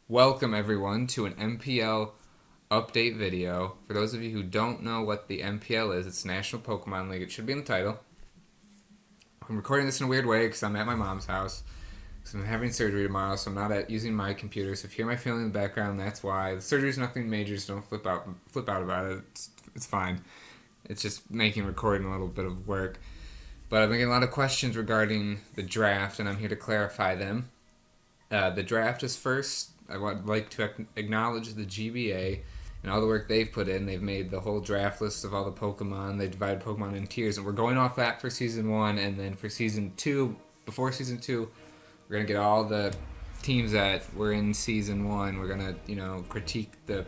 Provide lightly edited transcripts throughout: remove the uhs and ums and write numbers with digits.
Welcome everyone to an NPL update video. For those of you who don't know what the NPL is, it's National Pokemon League. It should be in the title. I'm recording this in a weird way because I'm at my mom's house. Because I'm having surgery tomorrow, so I'm not using my computer. So if you hear my family in the background, that's why. The surgery's nothing major, so don't flip out about it. It's fine. It's just making recording a little bit of work. But I've been getting a lot of questions regarding the draft, and I'm here to clarify them. The draft is first. I would like to acknowledge the GBA and all the work they've put in. They've made the whole draft list of all the Pokemon. They divided Pokemon in tiers, and we're going off that for Season 1, and then for Season 2, before Season 2, we're going to get all the teams that were in Season 1. We're going to, critique the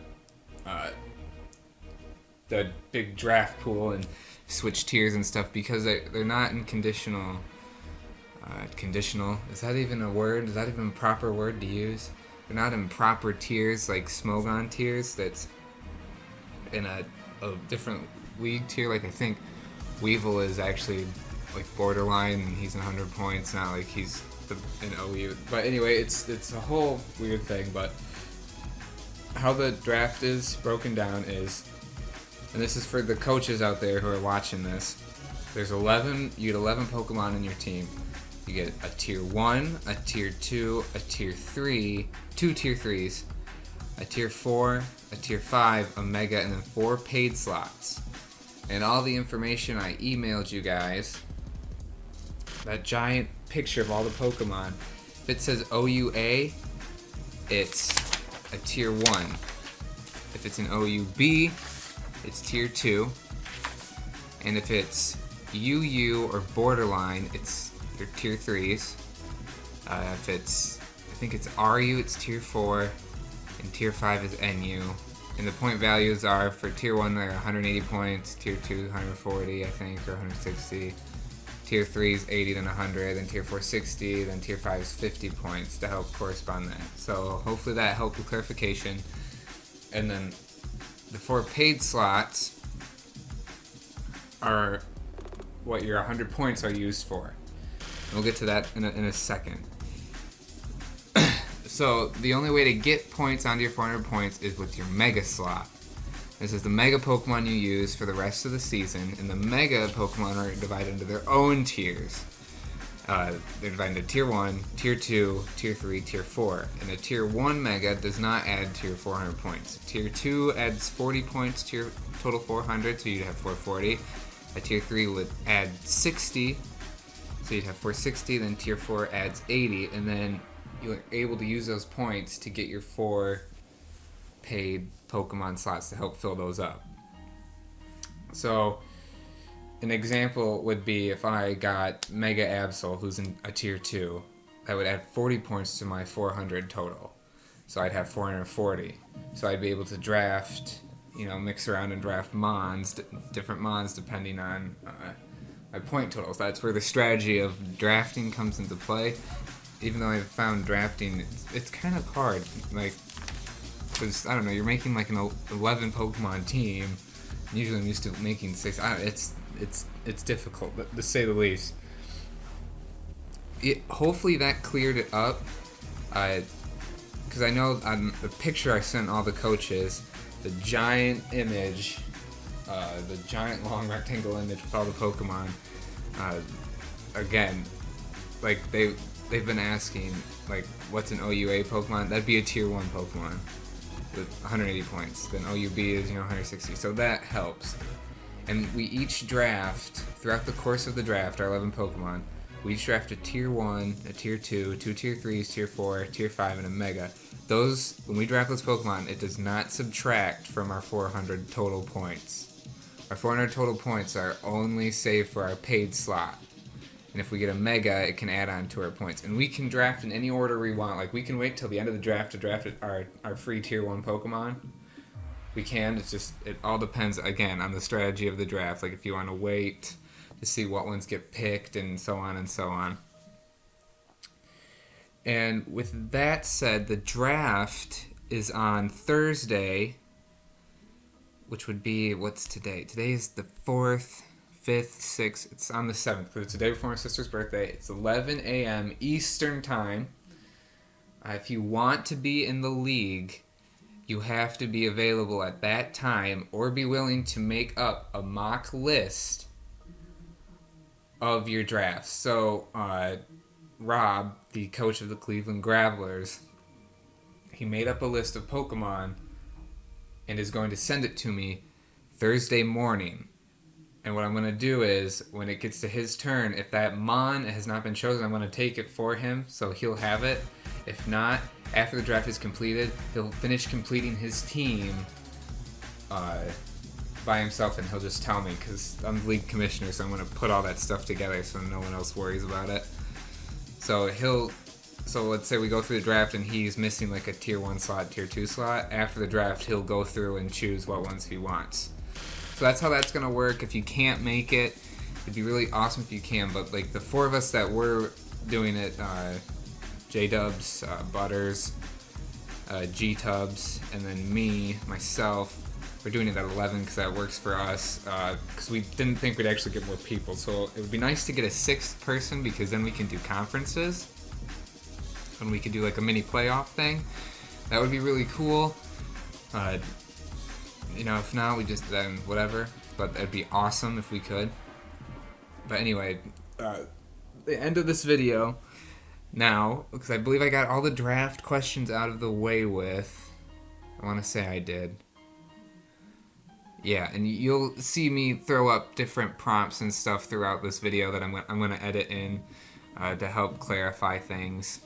big draft pool and switch tiers and stuff because they're not in conditional. Conditional, is that even a word? Is that even a proper word to use? They're not in proper tiers, like Smogon tiers, that's in a different league tier. Like, I think Weevil is actually, like, borderline, and he's in 100 points, not like he's in OU. But anyway, it's a whole weird thing, but how the draft is broken down is, and this is for the coaches out there who are watching this, you get 11 Pokemon in your team. You get a tier 1, a tier 2, a tier 3, 2 tier 3s, a tier 4, a tier 5, a mega, and then 4 paid slots. And all the information I emailed you guys, that giant picture of all the Pokemon, if it says OUA, it's a tier 1. If it's an OUB, it's tier 2. And if it's UU or borderline, it's your tier 3s. If it's, I think it's RU, it's tier 4, and tier 5 is NU. And the point values are for tier 1, they're 180 points, tier 2, 140, I think, or 160. Tier 3 is 80, then 100, then tier 4, 60, then tier 5 is 50 points to help correspond that. So hopefully that helped with clarification. And then the 4 paid slots are what your 100 points are used for. We'll get to that in a second. So the only way to get points onto your 400 points is with your Mega slot. This is the Mega Pokemon you use for the rest of the season, and the Mega Pokemon are divided into their own tiers. They're divided into Tier 1, Tier 2, Tier 3, Tier 4. And a Tier 1 Mega does not add to your 400 points. Tier 2 adds 40 points to your total 400, so you'd have 440. A Tier 3 would add 60, so you'd have 460, then Tier 4 adds 80, and then you're able to use those points to get your 4 paid Pokemon slots to help fill those up. So, an example would be if I got Mega Absol, who's in a Tier 2, that would add 40 points to my 400 total. So I'd have 440. So I'd be able to draft, mix around and draft different Mons depending on my point totals. That's where the strategy of drafting comes into play. Even though I've found drafting, it's kind of hard. Like, because, I don't know, you're making like an 11 Pokemon team. Usually I'm used to making 6. It's difficult, to say the least. Hopefully that cleared it up. Because I know on the picture I sent all the coaches, the giant image, the giant long rectangle image with all the Pokemon, again, like they've been asking, like, what's an OUA Pokemon? That'd be a Tier 1 Pokemon with 180 points. Then OUB is, 160. So that helps. And we each draft, throughout the course of the draft, our 11 Pokemon, we each draft a Tier 1, a Tier 2, 2 Tier 3s, Tier 4, Tier 5, and a Mega. When we draft those Pokemon, it does not subtract from our 400 total points. Our 400 total points are only saved for our paid slot. And if we get a Mega, it can add on to our points. And we can draft in any order we want. Like, we can wait till the end of the draft to draft our free Tier 1 Pokemon. We can. It all depends, again, on the strategy of the draft. Like, if you want to wait to see what ones get picked and so on and so on. And with that said, the draft is on Thursday, which would be, what's today? Today is the 4th, 5th, 6th. It's on the 7th, but it's the day before my sister's birthday. It's 11 a.m. Eastern Time. If you want to be in the league, you have to be available at that time or be willing to make up a mock list of your drafts. So, Rob, the coach of the Cleveland Gravelers, he made up a list of Pokemon and is going to send it to me Thursday morning. And what I'm going to do is, when it gets to his turn, if that Mon has not been chosen, I'm going to take it for him, so he'll have it. If not, after the draft is completed, he'll finish completing his team by himself, and he'll just tell me, because I'm the league commissioner, so I'm going to put all that stuff together so no one else worries about it. So let's say we go through the draft and he's missing like a tier 1 slot, tier 2 slot. After the draft, he'll go through and choose what ones he wants. So that's how that's going to work. If you can't make it, it'd be really awesome if you can. But like the 4 of us that were doing it, J-Dubs, Butters, G-Tubs, and then myself, we're doing it at 11 because that works for us. Because we didn't think we'd actually get more people. So it would be nice to get a 6th person, because then we can do conferences. And we could do like a mini playoff thing. That would be really cool. If not, we just then whatever. But that'd be awesome if we could. But anyway, the end of this video now, because I believe I got all the draft questions out of the way with. I want to say I did. Yeah, and you'll see me throw up different prompts and stuff throughout this video that I'm going to edit in to help clarify things.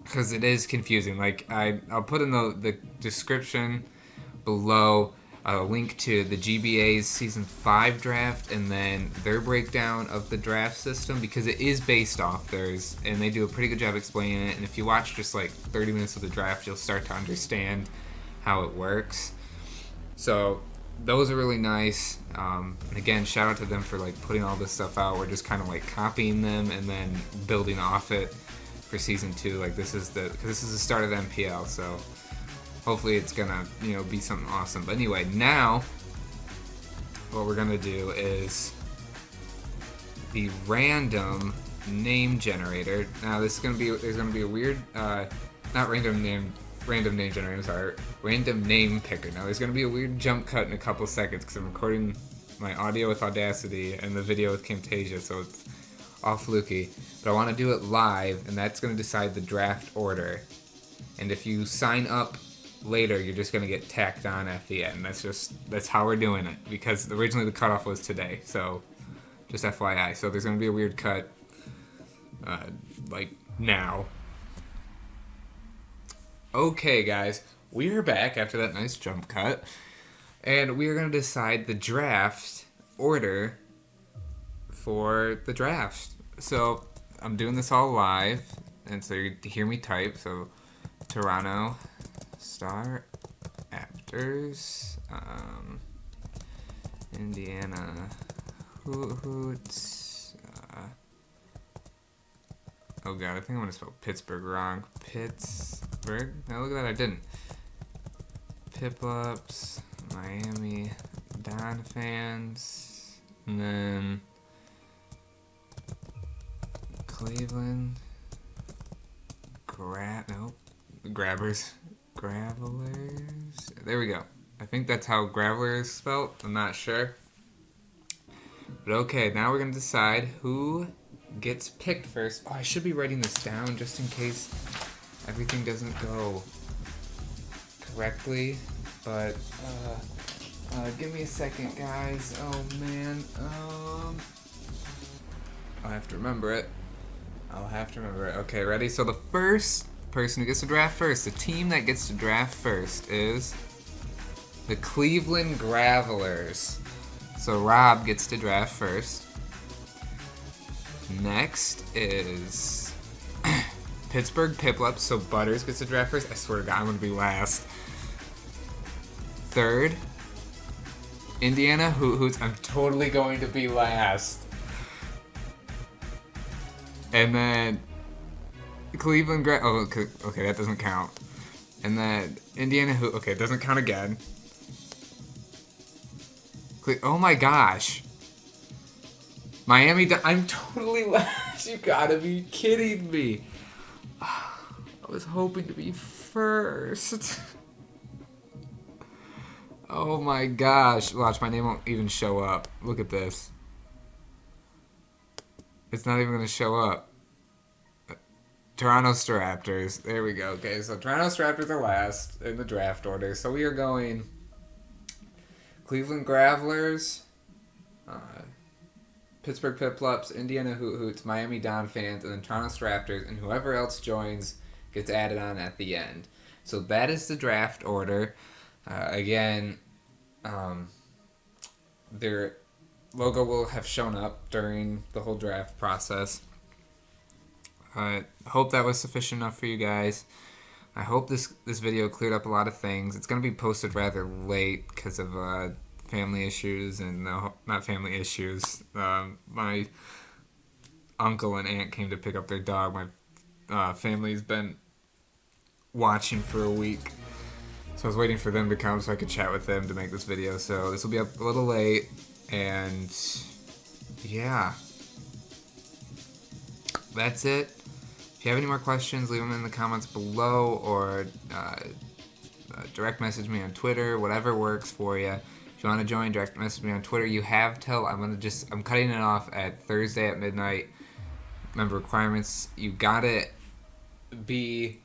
Because it is confusing. Like, I'll put in the description below a link to the GBA's Season 5 draft and then their breakdown of the draft system, because it is based off theirs, and they do a pretty good job explaining it. And if you watch just like 30 minutes of the draft, you'll start to understand how it works. So those are really nice. And again, shout out to them for like putting all this stuff out. We're just kind of like copying them and then building off it for Season 2. Like this is the start of the NPL, so hopefully it's gonna be something awesome. But anyway, now what we're gonna do is the random name generator. Now there's gonna be a weird not random name generator, I'm sorry, random name picker. Now there's gonna be a weird jump cut in a couple seconds because I'm recording my audio with Audacity and the video with Camtasia, so it's all fluky. But I want to do it live, and that's going to decide the draft order. And if you sign up later, you're just going to get tacked on at the end. That's how we're doing it, because originally the cutoff was today. So just FYI. So there's going to be a weird cut like now. Okay, guys, we are back after that nice jump cut, and we are going to decide the draft order for the draft. So I'm doing this all live, and so you hear me type. So Toronto Star Raptors, Indiana Hoots. Oh god, I think I'm gonna spell Pittsburgh wrong. Pittsburgh? No, look at that, I didn't. Piplups, Miami Don fans, and then Cleveland Grabbers. Gravelers. There we go. I think that's how Graveler is spelled. I'm not sure. But okay, now we're going to decide who gets picked first. Oh, I should be writing this down just in case everything doesn't go correctly. But, give me a second, guys. Oh, man. I'll have to remember it. Okay, ready? So the first person who gets to draft first, the team that gets to draft first is the Cleveland Gravelers. So Rob gets to draft first. Next is Pittsburgh Piplups, so Butters gets to draft first. I swear to God, I'm going to be last. Third, Indiana Hoots. I'm totally going to be last. And then Cleveland okay, that doesn't count. And then Indiana okay, it doesn't count again. Oh my gosh. Miami I'm totally last. You gotta be kidding me. I was hoping to be first. Oh my gosh. Watch, my name won't even show up. Look at this. It's not even going to show up. Toronto Raptors. There we go. Okay, so Toronto Raptors are last in the draft order. So we are going Cleveland Gravelers, Pittsburgh Piplups, Indiana Hoot Hoots, Miami Don fans, and then Toronto Raptors, and whoever else joins gets added on at the end. So that is the draft order. Again, their logo will have shown up during the whole draft process. I hope that was sufficient enough for you guys. I hope this video cleared up a lot of things. It's going to be posted rather late because of family issues and not family issues. My uncle and aunt came to pick up their dog. My family's been watching for a week, so I was waiting for them to come so I could chat with them to make this video. So this will be up a little late, and yeah, that's it. If you have any more questions, leave them in the comments below, or direct message me on Twitter, whatever works for you. If you want to join, direct message me on Twitter. You have till I'm cutting it off at Thursday at midnight. Remember, requirements, you gotta be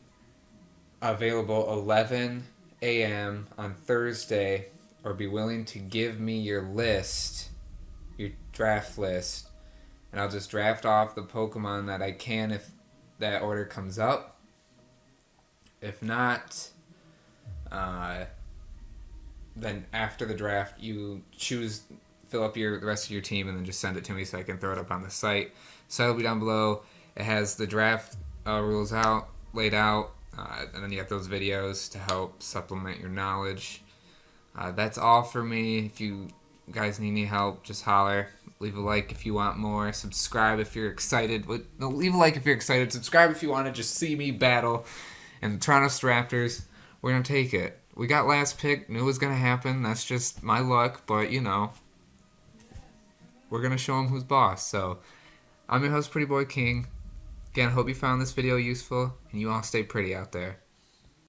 available 11 a.m. on Thursday, or be willing to give me your list, your draft list, and I'll just draft off the Pokemon that I can if that order comes up. If not, then after the draft, you fill up the rest of your team, and then just send it to me so I can throw it up on the site. Site will be down below. It has the draft rules laid out, and then you have those videos to help supplement your knowledge. That's all for me. If you guys need any help, just holler. Leave a like if you want more. Subscribe if you're excited. No, leave a like if you're excited. Subscribe if you want to just see me battle. And the Toronto Raptors, we're going to take it. We got last pick. Knew it was going to happen. That's just my luck. But, you know, we're going to show them who's boss. So, I'm your host, Pretty Boy King. Again, I hope you found this video useful. And you all stay pretty out there.